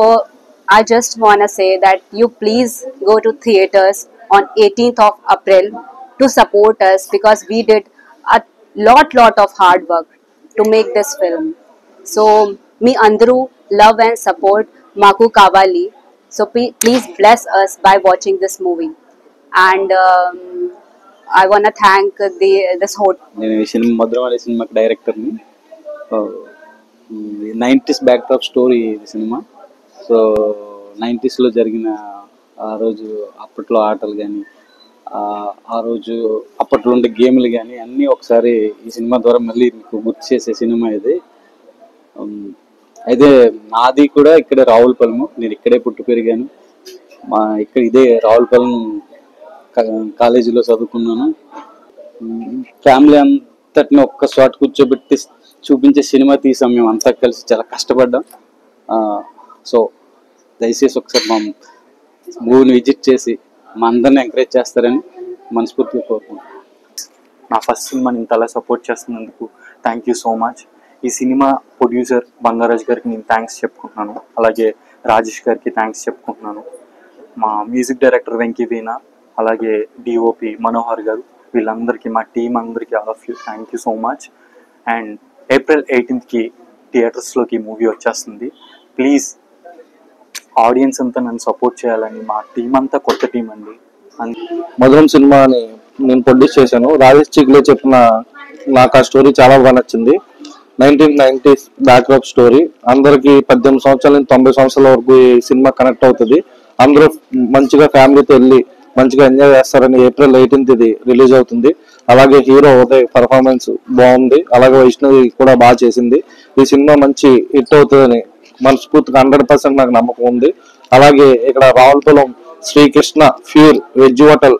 I just want to say that you please go to theaters on 18th of April to support us because we did a lot of hard work to make this film. So me andru love and support maku kavali. So please bless us by watching this movie. And I want to thank this whole. నేను ఈ cinema మధురం అనే సినిమాకి డైరెక్టర్ని. 90s backdrop story ఇది cinema. So 90sలో జరిగిన ఆ రోజు అప్పట్లో ఆటలు కానీ ఆ రోజు అప్పట్లో ఉండే గేమ్లు కానీ అన్నీ ఒకసారి ఈ సినిమా ద్వారా మళ్ళీ మీకు గుర్తు చేసే సినిమా ఇది. అయితే నాది కూడా ఇక్కడే రావులపాలెం, నేను ఇక్కడే పుట్టి పెరిగాను. ఇక్కడ ఇదే రావులపాలెం కాలేజీలో చదువుకున్నాను. ఫ్యామిలీ అంతటిని ఒక్క షాట్ కూర్చోబెట్టి చూపించే సినిమా తీసాం. మేము అంతా కలిసి చాలా కష్టపడ్డాం. సో దయచేసి ఒకసారి మా మూవీని విజిట్ చేసి మా అందరిని ఎంకరేజ్ చేస్తారని మనస్ఫూర్తిగా కోరుకుంటున్నాను. నా ఫస్ట్ సినిమాని ఇంతలా సపోర్ట్ చేస్తున్నందుకు థ్యాంక్ యూ సో మచ్. ఈ సినిమా ప్రొడ్యూసర్ బంగారాజ్ గారికి నేను థ్యాంక్స్ చెప్పుకుంటున్నాను. అలాగే రాజేష్ గారికి థ్యాంక్స్ చెప్పుకుంటున్నాను. మా మ్యూజిక్ డైరెక్టర్ వెంకీ వీణా, అలాగే డిఓపి మనోహర్ గారు, వీళ్ళందరికీ మా టీం అందరికీ all of you thank you so much. And April 18th థియేటర్స్లోకి మూవీ వచ్చేస్తుంది. ప్లీజ్ ఆడియన్స్ అంతా నన్ను సపోర్ట్ చేయాలని, మా టీం అంతా కొత్త టీం అండి. మధురం సినిమాని నేను ప్రొడ్యూస్ చేశాను. రాజేష్ చికిలే చెప్పిన నాకు ఆ స్టోరీ చాలా బాగా నచ్చింది. 1990s backdrop story. అందరికి 18 సంవత్సరాల నుంచి 90 సంవత్సరాల వరకు ఈ సినిమా కనెక్ట్ అవుతుంది. అందరూ మంచిగా ఫ్యామిలీతో వెళ్ళి మంచిగా ఎంజాయ్ చేస్తారని April 18th ఇది రిలీజ్ అవుతుంది. అలాగే హీరో ఉదయ్ పర్ఫార్మెన్స్ బాగుంది. అలాగే వైష్ణవి కూడా బాగా చేసింది. ఈ సినిమా మంచి హిట్ అవుతుందని మనస్ఫూర్తిగా 100% నాకు నమ్మకం ఉంది. అలాగే ఇక్కడ Ravulapalem Sri Krishna pure veg hotel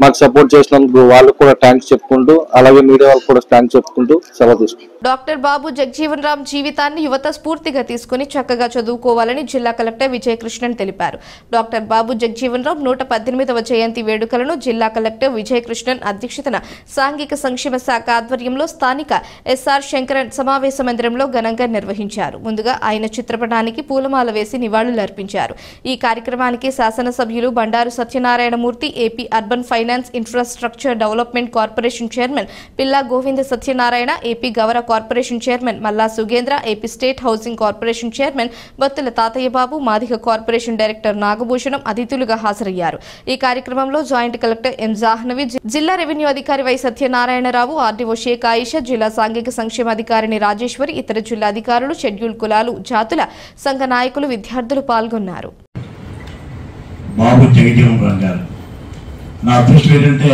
మాకు సపోర్ట్ చేసినందుకు వాళ్ళకు కూడా థ్యాంక్స్ చెప్పుకుంటూ, అలాగే మీడియా వాళ్ళకి కూడా థ్యాంక్స్ చెప్పుకుంటూ సెలవు తీసుకుంటాం. డాక్టర్ బాబు జగజీవన్ రామ్ జీవితాన్ని యువత స్ఫూర్తిగా తీసుకుని చక్కగా చదువుకోవాలని జిల్లా కలెక్టర్ విజయకృష్ణన్ తెలిపారు. డాక్టర్ బాబు జగజీవన్ రామ్ 118వ జయంతి వేడుకలను జిల్లా కలెక్టర్ విజయకృష్ణన్ అధ్యక్షతన సాంఘిక సంక్షేమ శాఖ ఆధ్వర్యంలో స్థానిక ఎస్ఆర్ శంకరన్ సమావేశ మందిరంలో ఘనంగా నిర్వహించారు. ముందుగా ఆయన చిత్రపటానికి పూలమాల వేసి నివాళులర్పించారు. ఈ కార్యక్రమానికి శాసనసభ్యులు Bandaru Satyanarayanamurthy, AP urban finance infrastructure development corporation chairman Pilla Govinda Satyanarayana, AP Gavara corporation chairman Malla Sugendra, AP state housing corporation chairman Bothula Tatayya Babu, Madiga corporation director Nagabhushanam అతిథులుగా హాజరయ్యారు. ఈ కార్యక్రమంలో జాయింట్ కలెక్టర్ ఎం జాహ్నవి, జిల్లా రెవెన్యూ అధికారి వై సత్యనారాయణరావు, ఆర్డీఓ షేక్ ఆయిషా, జిల్లా సాంఘిక సంక్షేమ అధికారిని రాజేశ్వరి, ఇతర జిల్లా అధికారులు, షెడ్యూల్ కులాలు, జాతుల సంఘ నాయకులు, విద్యార్థులు పాల్గొన్నారు. నా అదృష్టం ఏంటంటే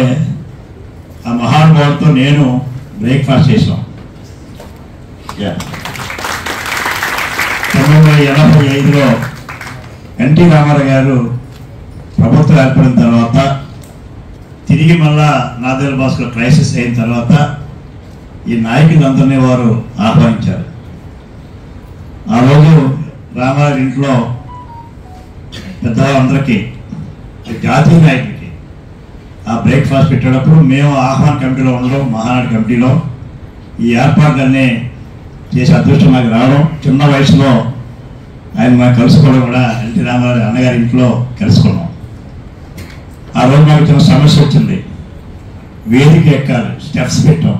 ఆ మహానుభావులతో నేను బ్రేక్ఫాస్ట్ చేసాం. 1985లో ఎన్టీ రామారావు గారు ప్రభుత్వం ఏర్పడిన తర్వాత, తిరిగి మళ్ళా నాదేళ్ల భాస్కర్ క్రైసిస్ అయిన తర్వాత ఈ నాయకులందరినీ వారు ఆహ్వానించారు. ఆ రోజు రామారావు ఇంట్లో పెద్దవాళ్ళందరికీ, జాతీయ నాయకులకి ఆ బ్రేక్ఫాస్ట్ పెట్టేటప్పుడు మేము ఆహ్వాన కమిటీలో ఉండడం, మహానాడు కమిటీలో ఈ ఏర్పాట్లన్నీ చేసే అదృష్టం నాకు రావడం, చిన్న వయసులో ఆయన మాకు కలుసుకోవడం కూడా ఎన్టీ రామారావు అన్నగారి ఇంట్లో కలుసుకున్నాం. ఆ రోజు మాకు చిన్న సమస్య వచ్చింది. వేదిక ఎక్కాలి, స్టెప్స్ పెట్టాం.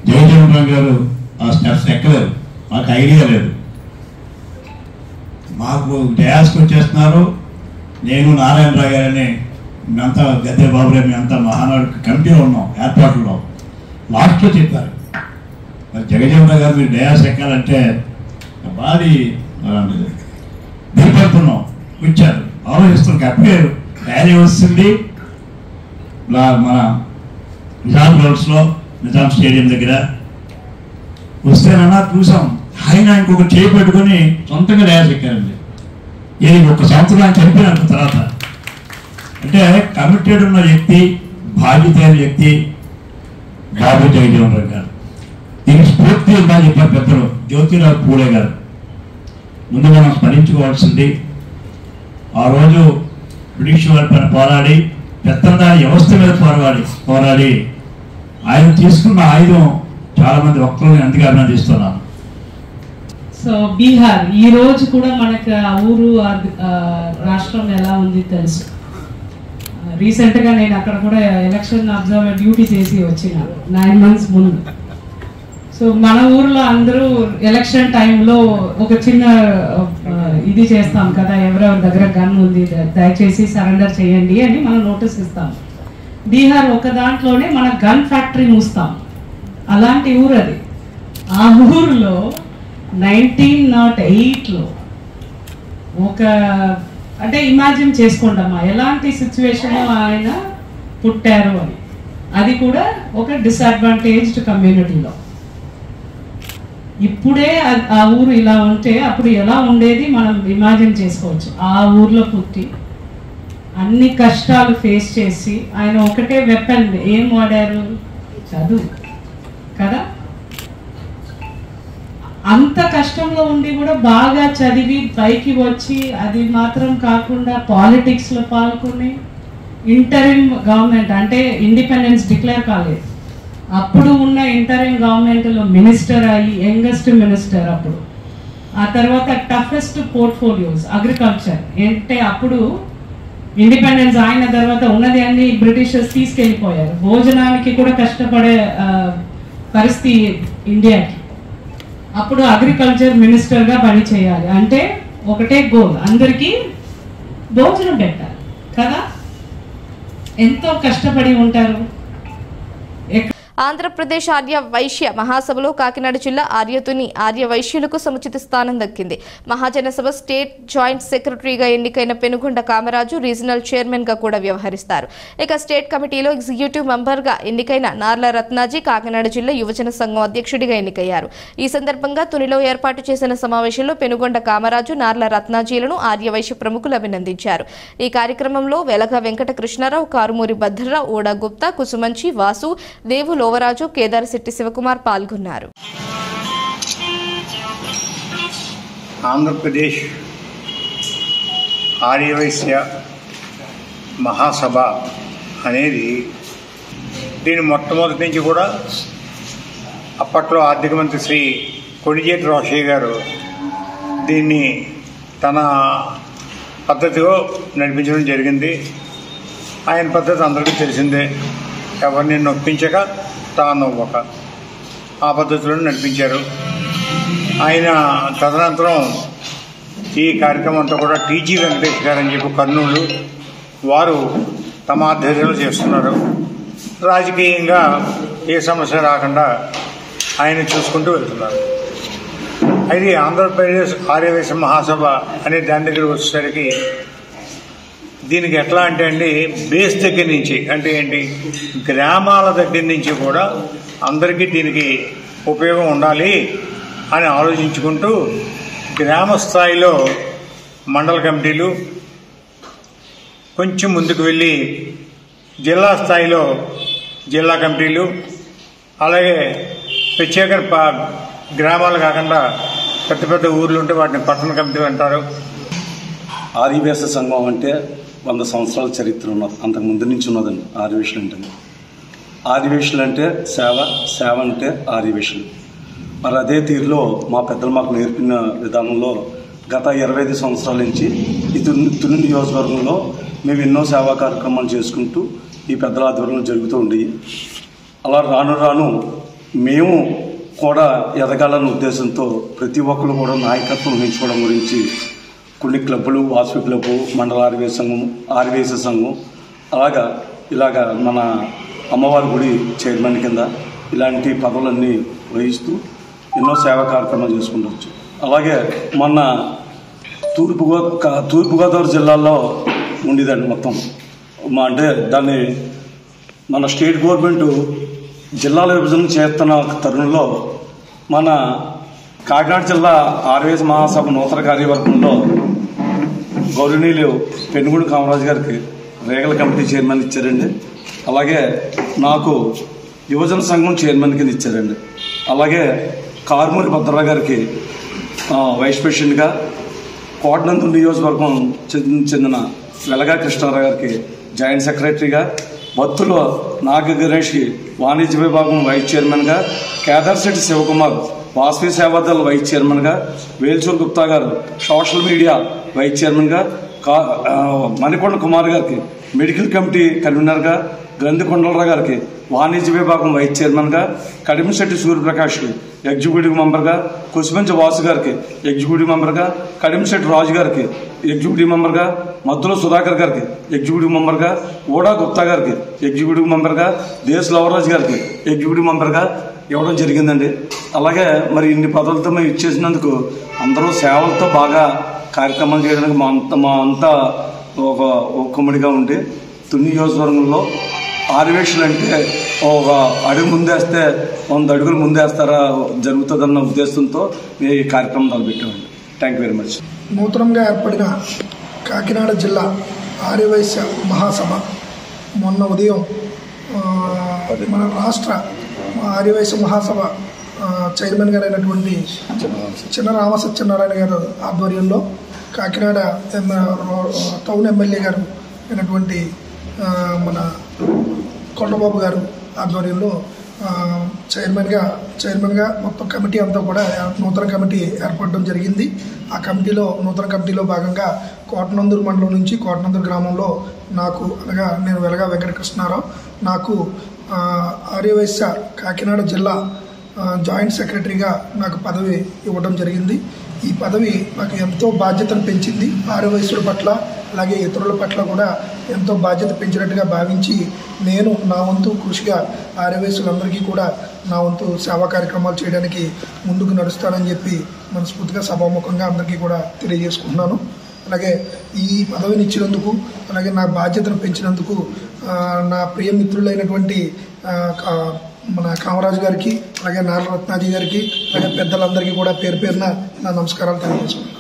జగజీవన్ రామ్ గారు ఆ స్టెప్స్ ఎక్కలేరు, మాకు ఐడియా లేదు. మాకు డయాస్కి వచ్చేస్తున్నారు. నేను నారాయణరావు గారని మేమంతా గద్దె బాబురే మేమంతా మహానాడు కమిటీలో ఉన్నాం ఏర్పాట్లలో. లాస్ట్లో చెప్పారు మరి జగజీవన్ గారు మీరు డయాస్ ఎక్కాలంటే భారీ భయపడుతున్నాం. వచ్చారు ఆలోచిస్తున్నాం. అప్పుడే ర్యాలీ వస్తుంది మన నిజాం రోడ్స్లో నిజాం స్టేడియం దగ్గర వస్తేనన్నా చూసాం. ఆయన ఇంకొక చేయి పెట్టుకొని సొంతంగా డయాస్ ఎక్కారండి. ఇది 1 సంవత్సరం ఆయన చనిపోయిన తర్వాత. అంటే కమిటెడ్ ఉన్న వ్యక్తి, బాధ్యత అయిన వ్యక్తి బాబు జగజీవన్ రావు గారు. దీనికి స్ఫూర్తి ఉందని చెప్పారు పెద్దలు జ్యోతిరావు పూలే గారు. ముందు మనం స్మరించుకోవాల్సింది ఆ రోజు బ్రిటిష్ వారి పైన పోరాడి పెత్తనదారి వ్యవస్థ మీద పోరాడి ఆయన తీసుకున్న ఆయుధం చాలా మంది ఒక్కరిని అందుకే అభినందిస్తున్నాను. సో బీహార్ ఈ రోజు కూడా మనకు ఆ ఊరు రాష్ట్రం ఎలా ఉంది తెలుసు. రీసెంట్గా నేను అక్కడ కూడా ఎలక్షన్ అబ్జర్వర్ డ్యూటీ చేసి వచ్చిన 9 months ముందు. సో మన ఊర్లో అందరూ ఎలక్షన్ టైంలో ఒక చిన్న ఇది చేస్తాం కదా, ఎవరెవరి దగ్గర గన్ ఉంది దయచేసి సరెండర్ చేయండి అని మనం నోటీస్ ఇస్తాం. బీహార్ ఒక దాంట్లోనే మన గన్ ఫ్యాక్టరీ మూస్తాం. అలాంటి ఊరు అది. ఆ ఊరిలో 1908లో ఒక అంటే ఇమాజిన్ చేసుకోండమ్మా ఎలాంటి సిచ్యువేషన్లో ఆయన పుట్టారు అని. అది కూడా ఒక డిసడ్వాంటేజ్డ్ కమ్యూనిటీలో. ఇప్పుడే ఆ ఊరు ఇలా ఉంటే అప్పుడు ఎలా ఉండేది మనం ఇమాజిన్ చేసుకోవచ్చు. ఆ ఊర్లో పుట్టి అన్ని కష్టాలు ఫేస్ చేసి ఆయన ఒకటే వెపన్ ఏం వాడారు? చదువు కదా. అంత కష్టంలో ఉండి కూడా బాగా చదివి పైకి వచ్చి అది మాత్రం కాకుండా పాలిటిక్స్లో పాల్గొని ఇంటరిమ్ గవర్నమెంట్ అంటే ఇండిపెండెన్స్ డిక్లేర్ కాలేదు. అప్పుడు ఉన్న ఇంటరిమ్ గవర్నమెంట్లో మినిస్టర్ అయ్యి యంగెస్ట్ మినిస్టర్ అప్పుడు. ఆ తర్వాత టఫెస్ట్ పోర్ట్ఫోలియోస్ అగ్రికల్చర్ అంటే అప్పుడు ఇండిపెండెన్స్ అయిన తర్వాత ఉన్నది అన్ని బ్రిటిషర్స్ తీసుకెళ్ళిపోయారు. భోజనానికి కూడా కష్టపడే పరిస్థితి ఇండియాకి. అప్పుడు అగ్రికల్చర్ మినిస్టర్గా పని చేయాలి అంటే ఒకటే గోల్, అందరికీ భోజనం పెట్టాలి కదా. ఎంతో కష్టపడి ఉంటారు. ఆంధ్రప్రదేశ్ ఆర్య వైశ్య మహాసభలో కాకినాడ జిల్లా ఆర్యతుని ఆర్య వైశ్యులకు సముచిత స్థానం దక్కింది. మహాజన సభ స్టేట్ జాయింట్ సెక్రటరీగా ఎన్నికైన పెనుగొండ కామరాజు రీజనల్ చైర్మన్ గా కూడా వ్యవహరిస్తారు. ఇక స్టేట్ కమిటీలో ఎగ్జిక్యూటివ్ మెంబర్ గా ఎన్నికైన నార్ల రత్నాజీ కాకినాడ జిల్లా యువజన సంఘం అధ్యక్షుడిగా ఎన్నికయ్యారు. ఈ సందర్భంగా తునిలో ఏర్పాటు చేసిన సమావేశంలో పెనుగొండ కామరాజు, నార్ల రత్నాజీలను ఆర్య వైశ్య ప్రముఖులు అభినందించారు. ఈ కార్యక్రమంలో వెలగ వెంకట కృష్ణారావు, కారుమూరి భద్రరావు, ఓడా గుప్తా, కుసుమంచి, వాసు, దేవు లోవరాజు, కేదారశెట్టి శివకుమార్ పాల్గొన్నారు. ఆంధ్రప్రదేశ్ ఆర్యవైశ్య మహాసభ అనేది దీని మొట్టమొదటి నుంచి కూడా అప్పట్లో ఆర్థిక మంత్రి శ్రీ కొణిజేటి రోషయ్య గారు దీన్ని తన పద్ధతిలో నడిపించడం జరిగింది. ఆయన పద్ధతి అందరికీ తెలిసిందే. ఎవరిని నొప్పించక తానొవ్వక ఆ పద్ధతిలో నడిపించారు. ఆయన తదనంతరం ఈ కార్యక్రమం అంతా కూడా టీజీ వెంకటేష్ గారు అని చెప్పి కర్నూలు వారు తమ ఆధ్వర్యంలో చేస్తున్నారు. రాజకీయంగా ఏ సమస్య రాకుండా ఆయన చూసుకుంటూ వెళ్తున్నారు. అయితే ఆంధ్రప్రదేశ్ ఆర్యవైశ్య మహాసభ అనే దాని దగ్గర వచ్చేసరికి దీనికి ఎట్లా అంటే అండి, బేస్ దగ్గర నుంచి అంటే ఏంటి, గ్రామాల దగ్గర నుంచి కూడా అందరికీ దీనికి ఉపయోగం ఉండాలి అని ఆలోచించుకుంటూ గ్రామ స్థాయిలో మండల కమిటీలు, కొంచెం ముందుకు వెళ్ళి జిల్లా స్థాయిలో జిల్లా కమిటీలు, అలాగే ప్రత్యేక గ్రామాలు కాకుండా పెద్ద పెద్ద ఊర్లు ఉంటే వాటిని పట్టణ కమిటీలు అంటారు. ఆర్యవైశ్య సంఘం అంటే 100 సంవత్సరాల చరిత్ర ఉన్నది, అంతకు ముందు నుంచి ఉన్నదండి ఆర్యవైశ్యులు అంటే. ఆర్యవైశ్యులు అంటే సేవ, సేవ అంటే ఆర్యవైశ్యులు. మరి అదే తీరులో మా పెద్దలు మాకు నేర్పిన విధానంలో గత 25 సంవత్సరాల నుంచి ఈ తుని నియోజకవర్గంలో మేము ఎన్నో సేవా కార్యక్రమాలు చేసుకుంటూ ఈ పెద్దల ఆధ్వర్యంలో జరుగుతూ ఉండేవి. అలా రాను రాను మేము కూడా ఎదగాలన్న ఉద్దేశంతో ప్రతి ఒక్కరు కూడా నాయకత్వం వహించుకోవడం గురించి కొన్ని క్లబ్బులు, వాసవి క్లబ్బు, మండల ఆర్యవైశ్య సంఘం, ఆర్యవైశ్య సంఘం, ఇలాగా మన అమ్మవారి గుడి చైర్మన్ కింద ఇలాంటి పదవులన్నీ వహిస్తూ ఎన్నో సేవా కార్యక్రమాలు చేసుకుంటవచ్చు. అలాగే మొన్న తూర్పుగోదావరి జిల్లాలో ఉండేదండి మొత్తం. అంటే దాన్ని మన స్టేట్ గవర్నమెంట్ జిల్లాల విభజన చేస్తున్న తరుణంలో మన కాకినాడ జిల్లా ఆర్యవేశ మహాసభ నూతన కార్యవర్గంలో గౌరవనీయులు పెనుగొండ కామరాజు గారికి రేగల కమిటీ చైర్మన్ ఇచ్చారండి. అలాగే నాకు యువజన సంఘం చైర్మన్ కింద ఇచ్చారండి. అలాగే కారుమూరి భద్రరావు గారికి వైస్ ప్రెసిడెంట్గా, కోటనందూరు నియోజకవర్గం చెందిన వెలగా కృష్ణారావు గారికి జాయింట్ సెక్రటరీగా, బత్తుల నాగ గణేష్కి వాణిజ్య విభాగం వైస్ చైర్మన్గా, కేదార్శెట్టి శివకుమార్ వాసవి సేవాదళ వైస్ చైర్మన్గా, వేల్చూరు గుప్తా గారు సోషల్ మీడియా వైస్ చైర్మన్గా, మణికొండ కుమార్ గారికి మెడికల్ కమిటీ కన్వీనర్గా, గ్రంథికొండలరావు గారికి వాణిజ్య విభాగం వైస్ చైర్మన్గా, కడిమిశెట్టి సూర్యప్రకాష్కి ఎగ్జిక్యూటివ్ మెంబర్గా, కుసుమంచి వాసు గారికి ఎగ్జిక్యూటివ్ మెంబర్గా, కడిమిశెట్టి రాజు గారికి ఎగ్జిక్యూటివ్ మెంబర్గా, మద్దుల సుధాకర్ గారికి ఎగ్జిక్యూటివ్ మెంబర్గా, ఓడా గుప్తా గారికి ఎగ్జిక్యూటివ్ మెంబర్గా, దేశ లవరాజు గారికి ఎగ్జిక్యూటివ్ మెంబర్గా ఇవ్వడం జరిగిందండి. అలాగే మరి ఇన్ని పదవులతో మేము ఇచ్చేసినందుకు అందరూ సేవలతో బాగా కార్యక్రమాలు చేయడానికి మా అంతా ఒక ఉమ్మడిగా ఉండి తుని నియోజకవర్గంలో ఆర్యవేశులు అంటే ఒక అడుగు ముందేస్తే 100 అడుగులు ముందేస్తారా జరుగుతుందన్న ఉద్దేశంతో మేము ఈ కార్యక్రమం మొదలుపెట్టామండి. Thank you very much. నూతనంగా ఏర్పడిన కాకినాడ జిల్లా ఆర్యవైశ్య మహాసభ మొన్న ఉదయం మన రాష్ట్ర ఆర్యవైశ్య మహాసభ చైర్మన్ గారు అయినటువంటి చిన్న రామసత్యనారాయణ గారు ఆధ్వర్యంలో కాకినాడ టౌన్ ఎమ్మెల్యే గారు అయినటువంటి మన కొండబాబు గారు ఆధ్వర్యంలో చైర్మన్గా మొత్తం కమిటీ అంతా కూడా నూతన కమిటీ ఏర్పడడం జరిగింది. ఆ నూతన కమిటీలో భాగంగా కోటనందూరు మండలం నుంచి కోటనందూరు గ్రామంలో నాకు అనగా నేను వెలగా వెంకటకృష్ణారావు నాకు ఆర్యవైశ్య కాకినాడ జిల్లా జాయింట్ సెక్రటరీగా నాకు పదవి ఇవ్వడం జరిగింది. ఈ పదవి నాకు ఎంతో బాధ్యతను పెంచింది. ఆర్యవైశ్యుల పట్ల అలాగే ఇతరుల పట్ల కూడా ఎంతో బాధ్యత పెంచినట్టుగా భావించి నేను నా వంతు కృషిగా ఆర్యవైశ్యులందరికీ కూడా నా వంతు సేవా కార్యక్రమాలు చేయడానికి ముందుకు నడుస్తానని చెప్పి మనస్ఫూర్తిగా సభాముఖంగా అందరికీ కూడా తెలియజేసుకుంటున్నాను. అలాగే ఈ పదవిని ఇచ్చినందుకు అలాగే నా బాధ్యతను పెంచినందుకు నా ప్రియమిత్రులైనటువంటి మన కామరాజు గారికి అలాగే నారరత్నాజీ గారికి అలాగే పెద్దలందరికీ కూడా పేరు పేరున నా నమస్కారాలు తెలియజేసుకుంటున్నాను.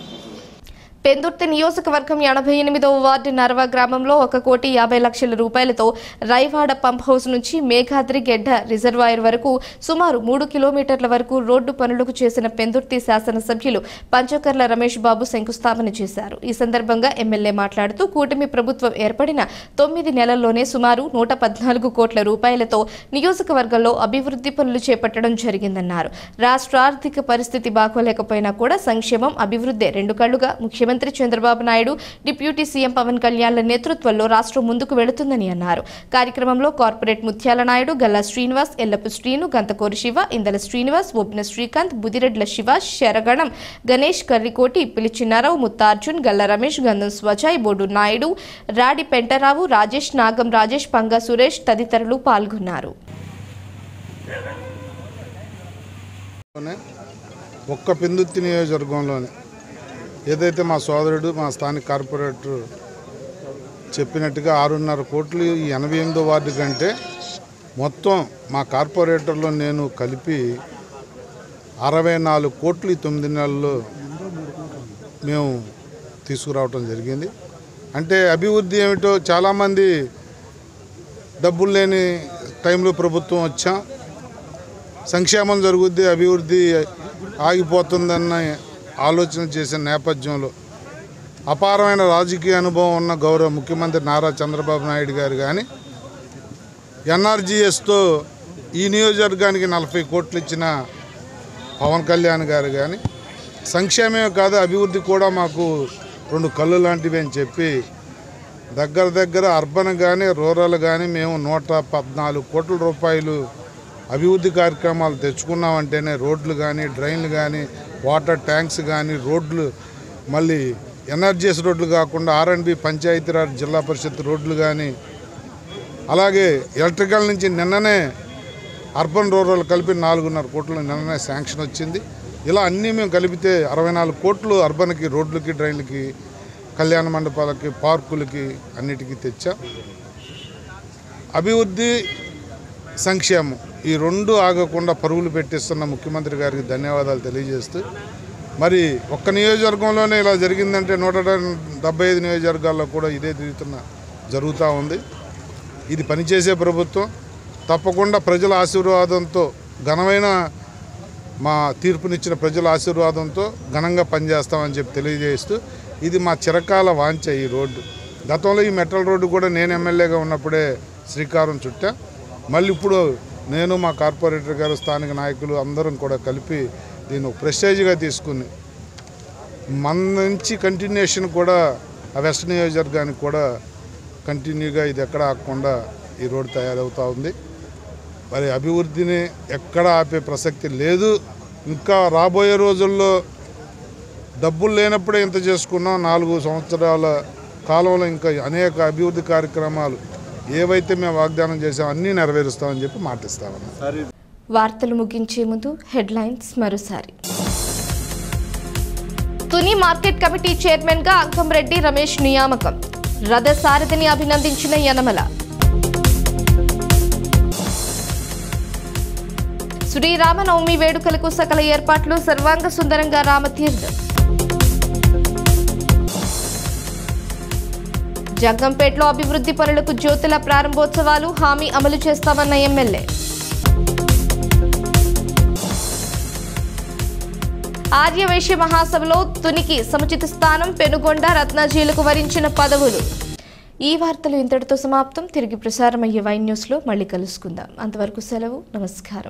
పెందుర్తి నియోజకవర్గం 88వ వార్డు నర్వ గ్రామంలో 1,50,00,000 రూపాయలతో రైవాడ పంప్ హౌస్ నుంచి మేఘాద్రి గెడ్డ రిజర్వాయర్ వరకు సుమారు 3 కిలోమీటర్ల వరకు రోడ్డు పనులకు చేసిన పెందుర్తి శాసనసభ్యులు పంచకర్ల రమేష్ బాబు శంకుస్థాపన చేశారు. ఈ సందర్భంగా ఎమ్మెల్యే మాట్లాడుతూ కూటమి ప్రభుత్వం ఏర్పడిన 9 నెలల్లోనే సుమారు 114 కోట్ల రూపాయలతో నియోజకవర్గంలో అభివృద్ధి పనులు చేపట్టడం జరిగిందన్నారు. రాష్ట్ర ఆర్థిక పరిస్థితి బాగోలేకపోయినా కూడా సంక్షేమం అభివృద్ధి రెండు కళ్లుగా ముఖ్యమంత్రి చంద్రబాబు నాయుడు, డిప్యూటీ సీఎం పవన్ కళ్యాణ్ల నేతృత్వంలో రాష్ట్రం ముందుకు వెళుతుందని అన్నారు. కార్యక్రమంలో కార్పొరేట్ ముత్యాల నాయుడు, గల్లా శ్రీనివాస్, ఎల్లపు శ్రీను, గంతకోరి శివ, ఇందల శ్రీనివాస్, బొబ్బిన శ్రీకాంత్, బుదిరెడ్ల శివ, శరగణం, గణేష్, కర్రికోటి, పిలిచిన్నారావు, ముత్తార్జున్, గల్ల రమేష్, గంధం స్వజాయ్, బోడు నాయుడు, రాడి పెంటరావు, రాజేష్, నాగం రాజేష్, పంగా సురేష్ తదితరులు పాల్గొన్నారు. ఒక్క పెందుర్తి నియోజకవర్గంలోనే ఏదైతే మా సోదరుడు మా స్థానిక కార్పొరేటర్ చెప్పినట్టుగా 6.5 కోట్లు ఈ 88వ వార్డు కంటే మొత్తం మా కార్పొరేటర్లో నేను కలిపి 64 కోట్లు 9 నెలల్లో మేము తీసుకురావటం జరిగింది. అంటే అభివృద్ధి ఏమిటో చాలామంది డబ్బులు లేని టైంలో ప్రభుత్వం వచ్చాం, సంక్షేమం జరుగుద్ది, అభివృద్ధి ఆగిపోతుందన్న ఆలోచన చేసిన నేపథ్యంలో అపారమైన రాజకీయ అనుభవం ఉన్న గౌరవ ముఖ్యమంత్రి నారా చంద్రబాబు నాయుడు గారు కానీ ఎన్ఆర్జీఎస్తో ఈ నియోజకవర్గానికి 40 కోట్లు ఇచ్చిన పవన్ కళ్యాణ్ గారు కానీ సంక్షేమమే కాదు అభివృద్ధి కూడా మాకు 2 కళ్ళు లాంటివి అని చెప్పి దగ్గర అర్బన్ కానీ రూరల్ కానీ మేము 114 కోట్ల రూపాయలు అభివృద్ధి కార్యక్రమాలు తెచ్చుకున్నామంటేనే రోడ్లు కానీ డ్రైన్లు కానీ వాటర్ ట్యాంక్స్ కానీ రోడ్లు మళ్ళీ ఎన్ఆర్జీఎస్ రోడ్లు కాకుండా R&B పంచాయతీరాజ్ జిల్లా పరిషత్ రోడ్లు కానీ అలాగే ఎలక్ట్రికల్ నుంచి నిన్ననే అర్బన్ రూరల్ కలిపి 4.5 కోట్లు నిన్ననే శాంక్షన్ వచ్చింది. ఇలా అన్నీ మేము కలిపితే 64 కోట్లు అర్బన్కి, రోడ్లకి, డ్రైన్లకి, కళ్యాణ మండపాలకి, పార్కులకి అన్నిటికీ తెచ్చాం. అభివృద్ధి, సంక్షేమం ఈ రెండు ఆగకుండా పరుగులు పెట్టిస్తున్న ముఖ్యమంత్రి గారికి ధన్యవాదాలు తెలియజేస్తూ, మరి ఒక్క నియోజకవర్గంలోనే ఇలా జరిగిందంటే 175 నియోజకవర్గాల్లో కూడా ఇదే జరుగుతూ ఉంది. ఇది పనిచేసే ప్రభుత్వం. తప్పకుండా ప్రజల ఆశీర్వాదంతో, ఘనమైన మా తీర్పునిచ్చిన ప్రజల ఆశీర్వాదంతో ఘనంగా పనిచేస్తామని చెప్పి తెలియజేస్తూ, ఇది మా చిరకాల వాంఛ ఈ రోడ్డు. గతంలో ఈ మెటల్ రోడ్డు కూడా నేను ఎమ్మెల్యేగా ఉన్నప్పుడే శ్రీకారం చుట్టా. మళ్ళీ ఇప్పుడు నేను, మా కార్పొరేటర్ గారు, స్థానిక నాయకులు అందరం కూడా కలిపి దీన్ని ప్రెస్టేజ్గా తీసుకుని మన నుంచి కంటిన్యూషన్ కూడా ఆ వెస్ట్ నియోజకవర్గానికి కూడా కంటిన్యూగా ఇది ఎక్కడ ఆగకుండా ఈ రోడ్డు తయారవుతూ ఉంది. మరి అభివృద్ధిని ఎక్కడ ఆపే ప్రసక్తి లేదు. ఇంకా రాబోయే రోజుల్లో డబ్బులు లేనప్పుడే ఇంత చేసుకున్నాం. 4 సంవత్సరాల కాలంలో ఇంకా అనేక అభివృద్ధి కార్యక్రమాలు ఏవైతే మేము వాగ్దానం చేసామో అన్నీ నెరవేరుస్తామని చెప్పి మాటిస్తామన్నా. వార్తలు ముగించే ముందు హెడ్లైన్స్ మరోసారి. తుని మార్కెట్ కమిటీ చైర్మన్ గా అంకంరెడ్డి రమేష్ నియామకం. రథసారథిని అభినందించిన యనమల. శ్రీరామనవమి వేడుకలకు సకల ఏర్పాట్లు సర్వాంగ సుందరంగా రామతీర్థం. జగ్గంపేటలో అభివృద్ధి పనులకు జ్యోతుల ప్రారంభోత్సవాలు, హామీ అమలు చేస్తామన్న ఎమ్మెల్యే. ఆర్యవైశ్య మహాసభలో తునికి సముచిత స్థానం, పెనుగొండ, రత్నాజీలకు వరించిన పదవులు. ఈ వార్తలు ఇంతటితో సమాప్తం. తిరిగి ప్రసారమయ్యే వై న్యూస్లో మళ్ళీ కలుసుకుందాం. అంతవరకు సెలవు. నమస్కారం.